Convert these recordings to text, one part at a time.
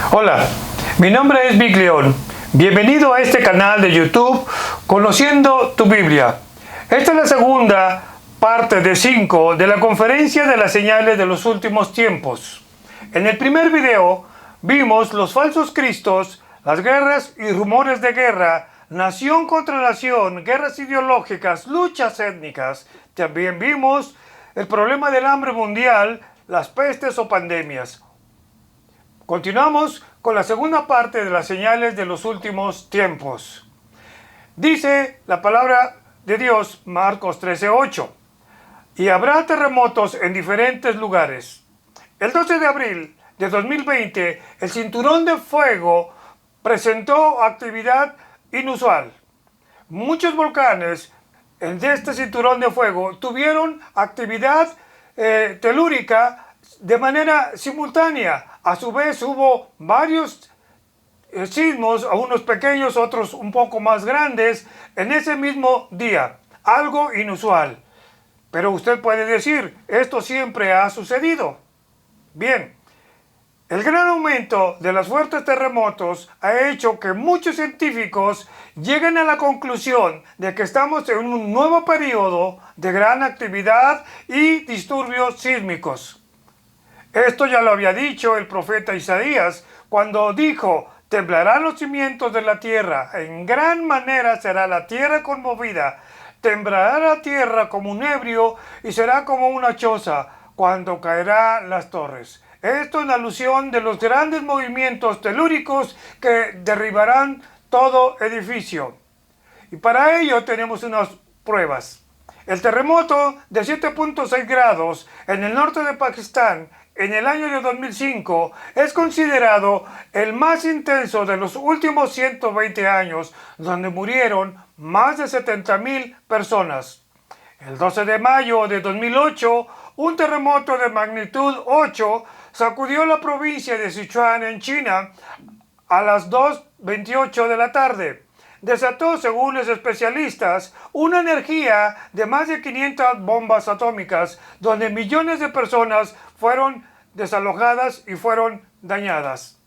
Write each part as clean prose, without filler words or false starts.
Hola, mi nombre es Vic León. Bienvenido a este canal de YouTube Conociendo tu Biblia. Esta es la segunda parte de 5 de la conferencia de las señales de los últimos tiempos. En el primer video vimos los falsos cristos, las guerras y rumores de guerra, nación contra nación, guerras ideológicas, luchas étnicas. También vimos el problema del hambre mundial, las pestes o pandemias. Continuamos con la segunda parte de las señales de los últimos tiempos. Dice la palabra de Dios, Marcos 13:8, y habrá terremotos en diferentes lugares. El 12 de abril de 2020, el cinturón de fuego presentó actividad inusual. Muchos volcanes en este cinturón de fuego tuvieron actividad telúrica de manera simultánea. A su vez hubo varios sismos, unos pequeños, otros un poco más grandes, en ese mismo día. Algo inusual. Pero usted puede decir, esto siempre ha sucedido. Bien, el gran aumento de los fuertes terremotos ha hecho que muchos científicos lleguen a la conclusión de que estamos en un nuevo periodo de gran actividad y disturbios sísmicos. Esto ya lo había dicho el profeta Isaías cuando dijo: temblarán los cimientos de la tierra, en gran manera será la tierra conmovida, temblará la tierra como un ebrio y será como una choza cuando caerán las torres. Esto en alusión de los grandes movimientos telúricos que derribarán todo edificio. Y para ello tenemos unas pruebas. El terremoto de 7.6 grados en el norte de Pakistán en el año de 2005 es considerado el más intenso de los últimos 120 años, donde murieron más de 70,000 personas. El 12 de mayo de 2008, un terremoto de magnitud 8 sacudió la provincia de Sichuan en China a las 2:28 de la tarde. Desató, según los especialistas, una energía de más de 500 bombas atómicas, donde millones de personas fueron desalojadas y fueron dañadas.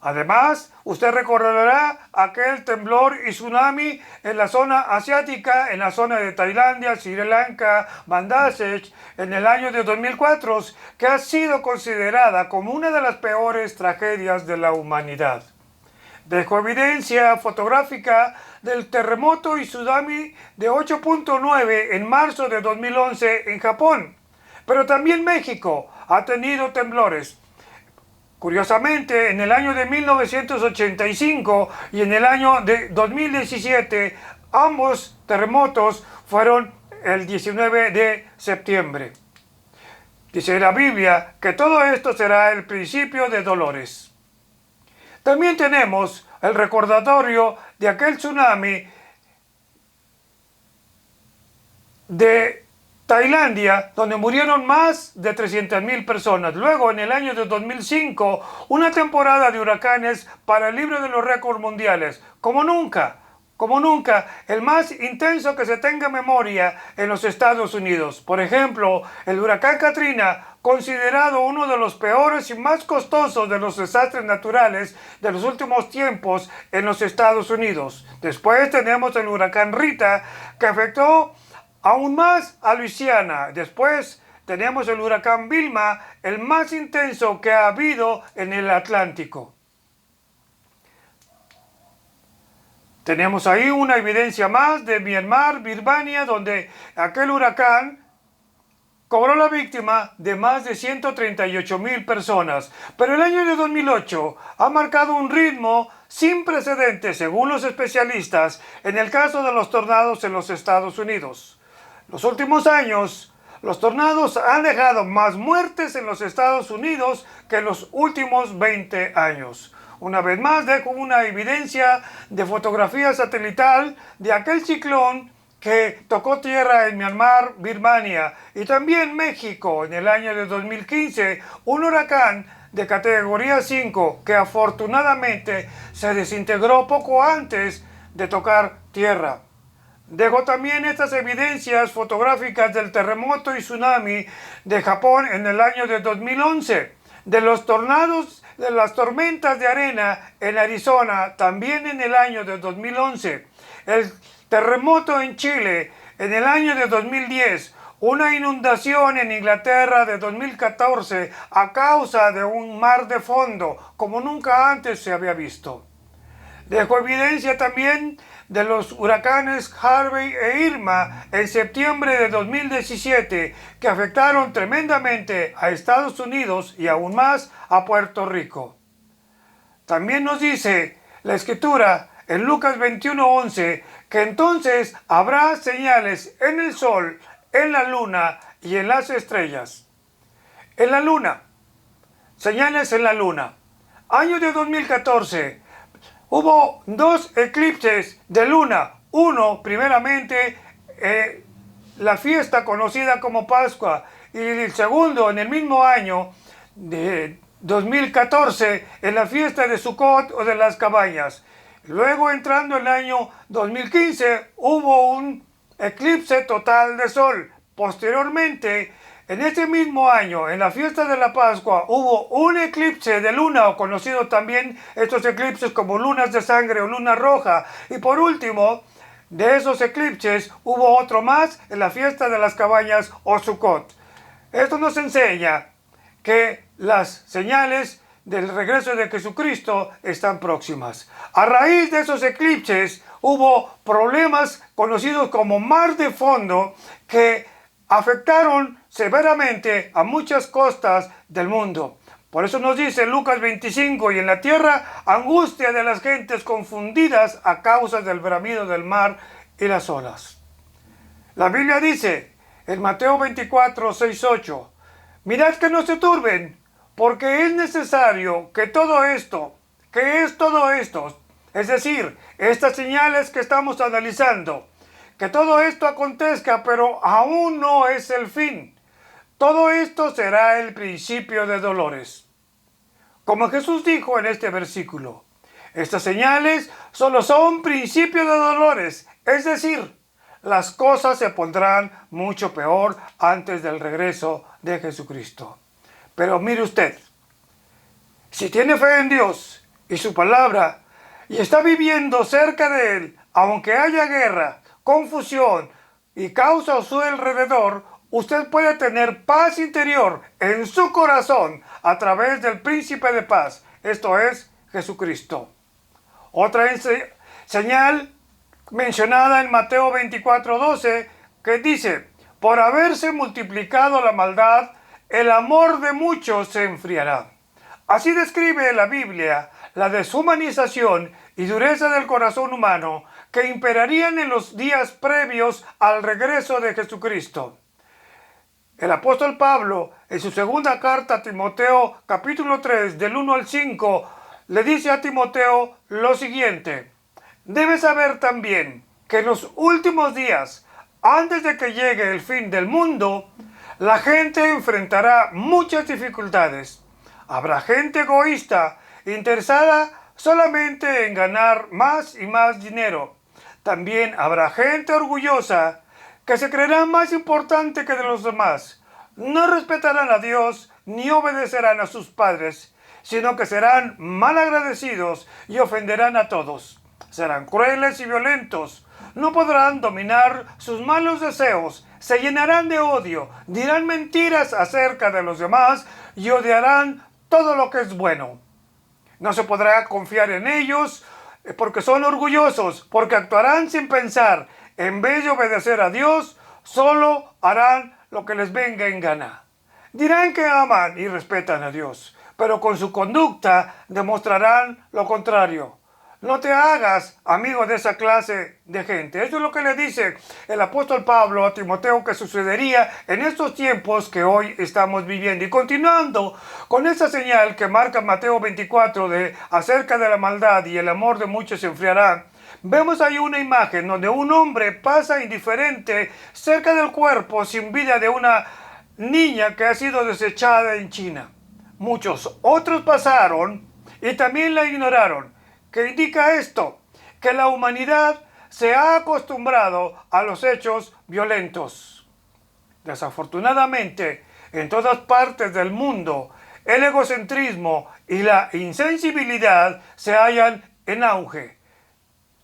Además, usted recordará aquel temblor y tsunami en la zona asiática, en la zona de Tailandia, Sri Lanka, Bangladesh, en el año de 2004, que ha sido considerada como una de las peores tragedias de la humanidad. Dejó evidencia fotográfica del terremoto y tsunami de 8.9 en marzo de 2011 en Japón. Pero también México ha tenido temblores. Curiosamente, en el año de 1985 y en el año de 2017, ambos terremotos fueron el 19 de septiembre. Dice la Biblia que todo esto será el principio de dolores. También tenemos el recordatorio de aquel tsunami de Tailandia, donde murieron más de 300,000 personas. Luego, en el año de 2005, una temporada de huracanes para el libro de los récords mundiales. Como nunca, el más intenso que se tenga memoria en los Estados Unidos. Por ejemplo, el huracán Katrina, considerado uno de los peores y más costosos de los desastres naturales de los últimos tiempos en los Estados Unidos. Después tenemos el huracán Rita, que afectó aún más a Luisiana. Después tenemos el huracán Vilma, el más intenso que ha habido en el Atlántico. Tenemos ahí una evidencia más de Myanmar, Birmania, donde aquel huracán cobró la víctima de más de 138,000 personas. Pero el año de 2008 ha marcado un ritmo sin precedentes, según los especialistas, en el caso de los tornados en los Estados Unidos. Los últimos años, los tornados han dejado más muertes en los Estados Unidos que en los últimos 20 años. Una vez más dejo una evidencia de fotografía satelital de aquel ciclón que tocó tierra en Myanmar, Birmania y también México en el año de 2015, un huracán de categoría 5 que afortunadamente se desintegró poco antes de tocar tierra. Dejo también estas evidencias fotográficas del terremoto y tsunami de Japón en el año de 2011. de los tornados, de las tormentas de arena en Arizona, también en el año de 2011, el terremoto en Chile en el año de 2010, una inundación en Inglaterra de 2014 a causa de un mar de fondo como nunca antes se había visto. Dejó evidencia también de los huracanes Harvey e Irma en septiembre de 2017 que afectaron tremendamente a Estados Unidos y aún más a Puerto Rico. También nos dice la Escritura en Lucas 21:11 que entonces habrá señales en el sol, en la luna y en las estrellas. En la luna, señales en la luna. Año de 2014. Hubo dos eclipses de luna. Uno, primeramente, la fiesta conocida como Pascua. Y el segundo, en el mismo año de 2014, en la fiesta de Sukkot o de las cabañas. Luego, entrando el año 2015, hubo un eclipse total de sol. Posteriormente, en ese mismo año, en la fiesta de la Pascua, hubo un eclipse de luna, o conocido también estos eclipses como lunas de sangre o luna roja. Y por último, de esos eclipses, hubo otro más en la fiesta de las cabañas o Sukkot. Esto nos enseña que las señales del regreso de Jesucristo están próximas. A raíz de esos eclipses, hubo problemas conocidos como mar de fondo que afectaron severamente a muchas costas del mundo. Por eso nos dice Lucas 25, y en la tierra angustia de las gentes confundidas a causa del bramido del mar y las olas. La Biblia dice en Mateo 24, 6, 8, mirad que no se turben, porque es necesario que todo esto, es decir, estas señales que estamos analizando, que todo esto acontezca, pero aún no es el fin. Todo esto será el principio de dolores. Como Jesús dijo en este versículo, estas señales solo son principio de dolores, es decir, las cosas se pondrán mucho peor antes del regreso de Jesucristo. Pero mire usted, si tiene fe en Dios y su palabra, y está viviendo cerca de Él, aunque haya guerra, confusión y caos a su alrededor, usted puede tener paz interior en su corazón a través del príncipe de paz, esto es Jesucristo. Otra señal mencionada en Mateo 24:12 que dice, por haberse multiplicado la maldad, el amor de muchos se enfriará. Así describe la Biblia la deshumanización y dureza del corazón humano que imperarían en los días previos al regreso de Jesucristo. El apóstol Pablo, en su segunda carta a Timoteo, capítulo 3, del 1 al 5, le dice a Timoteo lo siguiente: debes saber también que en los últimos días, antes de que llegue el fin del mundo, la gente enfrentará muchas dificultades. Habrá gente egoísta, interesada solamente en ganar más y más dinero. También habrá gente orgullosa que se creerá más importante que de los demás. No respetarán a Dios ni obedecerán a sus padres, sino que serán malagradecidos y ofenderán a todos. Serán crueles y violentos. No podrán dominar sus malos deseos. Se llenarán de odio. Dirán mentiras acerca de los demás y odiarán todo lo que es bueno. No se podrá confiar en ellos porque son orgullosos, porque actuarán sin pensar. En vez de obedecer a Dios, solo harán lo que les venga en gana. Dirán que aman y respetan a Dios, pero con su conducta demostrarán lo contrario. No te hagas amigo de esa clase de gente. Eso es lo que le dice el apóstol Pablo a Timoteo que sucedería en estos tiempos que hoy estamos viviendo. Y continuando con esa señal que marca Mateo 24 acerca de la maldad y el amor de muchos se enfriará, vemos ahí una imagen donde un hombre pasa indiferente cerca del cuerpo sin vida de una niña que ha sido desechada en China. Muchos otros pasaron y también la ignoraron. ¿Qué indica esto? Que la humanidad se ha acostumbrado a los hechos violentos. Desafortunadamente, en todas partes del mundo, el egocentrismo y la insensibilidad se hallan en auge.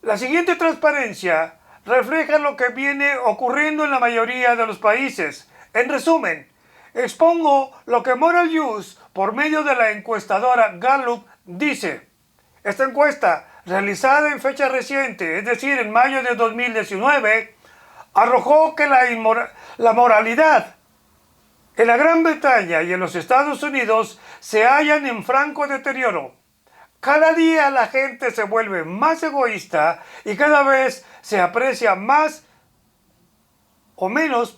La siguiente transparencia refleja lo que viene ocurriendo en la mayoría de los países. En resumen, expongo lo que Moral News, por medio de la encuestadora Gallup, dice. Esta encuesta, realizada en fecha reciente, es decir, en mayo de 2019, arrojó que la moralidad en la Gran Bretaña y en los Estados Unidos se hallan en franco deterioro. Cada día la gente se vuelve más egoísta y cada vez se aprecia más o menos,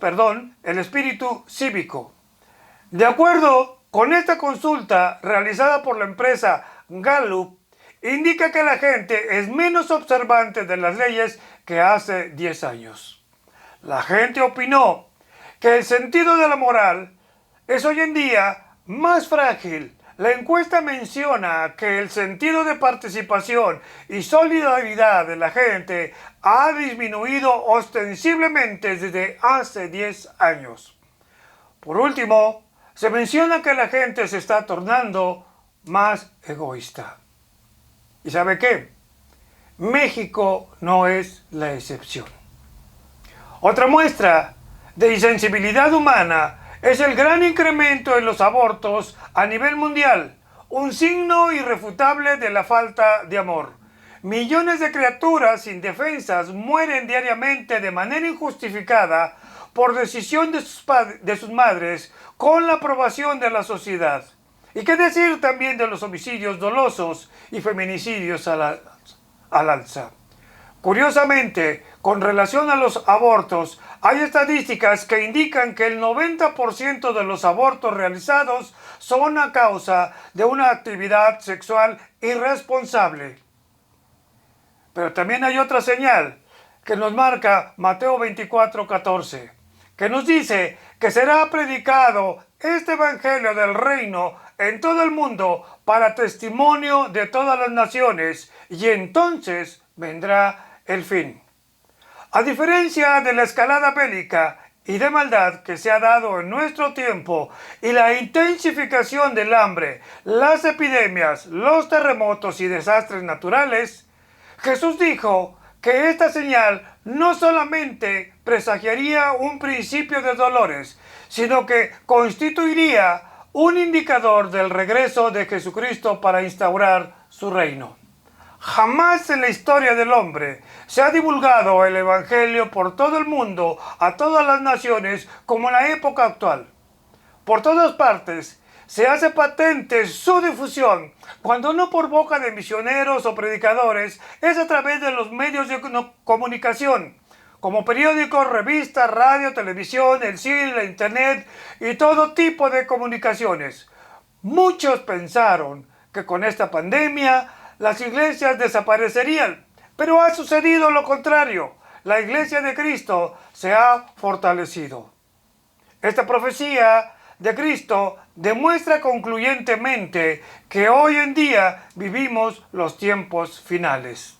el espíritu cívico. De acuerdo con esta consulta realizada por la empresa Gallup, indica que la gente es menos observante de las leyes que hace 10 años. La gente opinó que el sentido de la moral es hoy en día más frágil. La encuesta menciona que el sentido de participación y solidaridad de la gente ha disminuido ostensiblemente desde hace 10 años. Por último, se menciona que la gente se está tornando más egoísta. ¿Y sabe qué? México no es la excepción. Otra muestra de insensibilidad humana es el gran incremento en los abortos a nivel mundial, un signo irrefutable de la falta de amor. Millones de criaturas indefensas mueren diariamente de manera injustificada por decisión de sus madres con la aprobación de la sociedad. ¿Y qué decir también de los homicidios dolosos y feminicidios al alza? Curiosamente, con relación a los abortos, hay estadísticas que indican que el 90% de los abortos realizados son a causa de una actividad sexual irresponsable. Pero también hay otra señal que nos marca Mateo 24:14, que nos dice que será predicado este evangelio del reino en todo el mundo para testimonio de todas las naciones, y entonces vendrá el fin. A diferencia de la escalada bélica y de maldad que se ha dado en nuestro tiempo y la intensificación del hambre, las epidemias, los terremotos y desastres naturales, Jesús dijo que esta señal no solamente presagiaría un principio de dolores, sino que constituiría un indicador del regreso de Jesucristo para instaurar su reino. Jamás en la historia del hombre se ha divulgado el Evangelio por todo el mundo, a todas las naciones, como en la época actual. Por todas partes se hace patente su difusión, cuando no por boca de misioneros o predicadores, es a través de los medios de comunicación, como periódicos, revistas, radio, televisión, el cine, la internet y todo tipo de comunicaciones. Muchos pensaron que con esta pandemia las iglesias desaparecerían, pero ha sucedido lo contrario. La iglesia de Cristo se ha fortalecido. Esta profecía de Cristo demuestra concluyentemente que hoy en día vivimos los tiempos finales.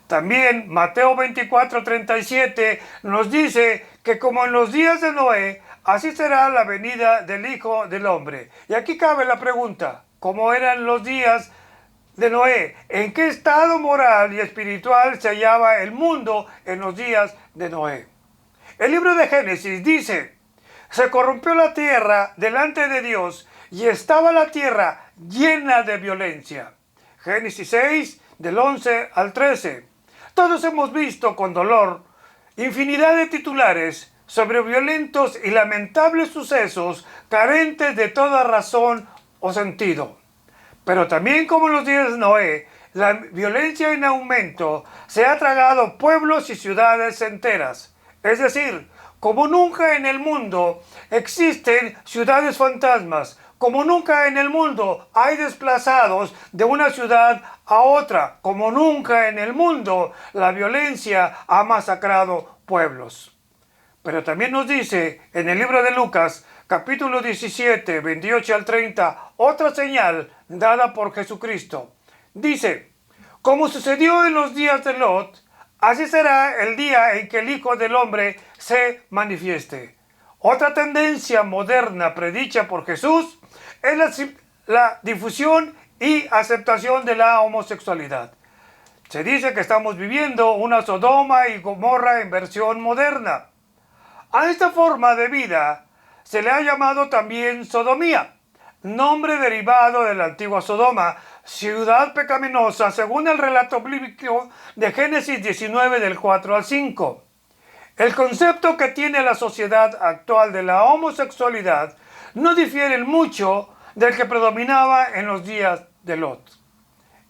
También Mateo 24:37 nos dice que como en los días de Noé, así será la venida del Hijo del Hombre. Y aquí cabe la pregunta, ¿cómo eran los días de Noé? ¿En qué estado moral y espiritual se hallaba el mundo en los días de Noé? El libro de Génesis dice: se corrompió la tierra delante de Dios y estaba la tierra llena de violencia. Génesis 6, del 11 al 13. Todos hemos visto con dolor infinidad de titulares sobre violentos y lamentables sucesos carentes de toda razón o sentido. Pero también como en los días de Noé, la violencia en aumento se ha tragado pueblos y ciudades enteras. Es decir, como nunca en el mundo existen ciudades fantasmas, como nunca en el mundo hay desplazados de una ciudad a otra, como nunca en el mundo la violencia ha masacrado pueblos. Pero también nos dice en el libro de Lucas, capítulo 17, 28 al 30, otra señal dada por Jesucristo. Dice: como sucedió en los días de Lot, así será el día en que el Hijo del Hombre se manifieste. Otra tendencia moderna predicha por Jesús es la difusión y aceptación de la homosexualidad. Se dice que estamos viviendo una Sodoma y Gomorra en versión moderna. A esta forma de vida se le ha llamado también sodomía, nombre derivado de la antigua Sodoma, ciudad pecaminosa, según el relato bíblico de Génesis 19 del 4 al 5. El concepto que tiene la sociedad actual de la homosexualidad no difiere mucho del que predominaba en los días de Lot.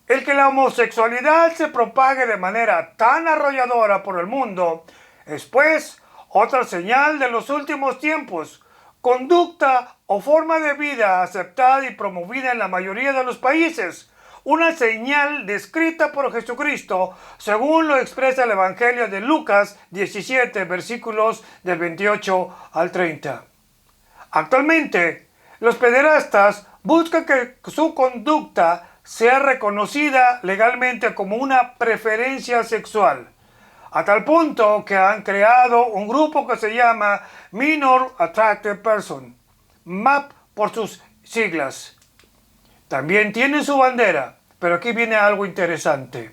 El que la homosexualidad se propague de manera tan arrolladora por el mundo es, pues, otra señal de los últimos tiempos, conducta o forma de vida aceptada y promovida en la mayoría de los países, una señal descrita por Jesucristo, según lo expresa el Evangelio de Lucas 17, versículos del 28 al 30. Actualmente, los pederastas buscan que su conducta sea reconocida legalmente como una preferencia sexual, a tal punto que han creado un grupo que se llama Minor Attracted Person, MAP por sus siglas. También tienen su bandera, pero aquí viene algo interesante.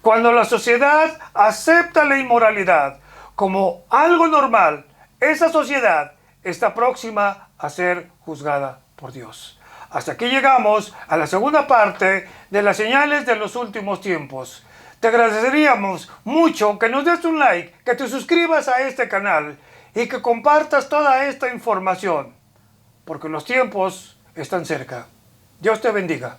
Cuando la sociedad acepta la inmoralidad como algo normal, esa sociedad está próxima a ser juzgada por Dios. Hasta aquí llegamos a la segunda parte de las señales de los últimos tiempos. Te agradeceríamos mucho que nos des un like, que te suscribas a este canal y que compartas toda esta información, porque los tiempos están cerca. Dios te bendiga.